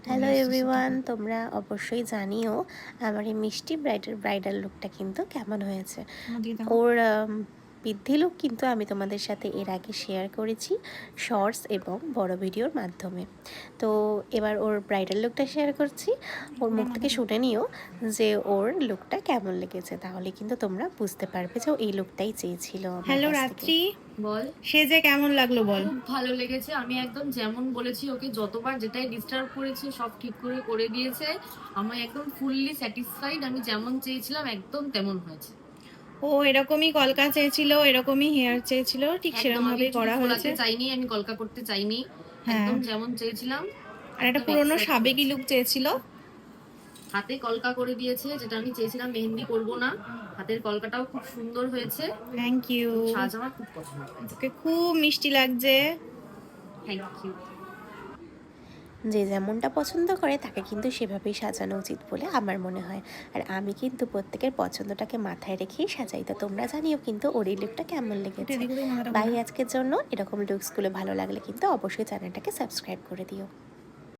Hello everyone, তোমরা অবশ্যই জানিও আমার এই মিষ্টি ব্রাইডাল লুকটা কিন্তু কেমন হয়েছে। ওর বৃদ্ধি লুক কিন্তু আমি তোমাদের সাথে এর আগে শেয়ার করেছি শর্টস এবং বড় ভিডিওর মাধ্যমে। তো এবার ওর ব্রাইডাল লুকটা শেয়ার করছি। ওর মুখ থেকে শুনে নিও যে ওর লুকটা কেমন লেগেছে, তাহলে কিন্তু তোমরা বুঝতে পারবে যে ও এই লুকটাই চেয়েছিল আমার হ্যালো কাছ থেকে। রাত্রি, বল। সেজে কেমন লাগলো বল? খুব ভালো লেগেছে। আমি একদম যেমন বলেছি ওকে, যতবার যেটাই ডিস্টার্ব করেছি সব ঠিক করে দিয়েছে। আমি একদম ফুললি স্যাটিসফাইড। আমি যেমন চেয়েছিলাম একদম তেমন হয়েছে। ও এরকমই কলকা চেয়েছিল, এরকমই হেয়ার চেয়েছিল, ঠিক সেরকম ভাবেই করা হয়েছে। চাইনি, আমি কলকা করতে চাইনি, হ্যাঁ। একদম যেমন চেয়েছিলাম। আর একটা পুরনো সাবেকি লুক চেয়েছিল। হাতে কলকা করে দিয়েছে, যেটা আমি চেয়েছিলাম মেহেন্দি করব না। হাতের কলকাটাও খুব সুন্দর হয়েছে। Thank you. সাজ আমার খুব পছন্দ হয়েছে। তোকে খুব মিষ্টি লাগছে। Thank you. যে যেমনটা পছন্দ করে তাকে কিন্তু সেভাবেই সাজানো উচিত বলে আমার মনে হয়। আর আমি কিন্তু প্রত্যেকের পছন্দটাকে মাথায় রেখেই সাজাই। তো তোমরা জানিও কিন্তু ওর এই লুকটা কেমন লেগেছে। বাই আজকের জন্য। এরকম লুকসগুলো ভালো লাগলে কিন্তু অবশ্যই চ্যানেলটাকে সাবস্ক্রাইব করে দিও।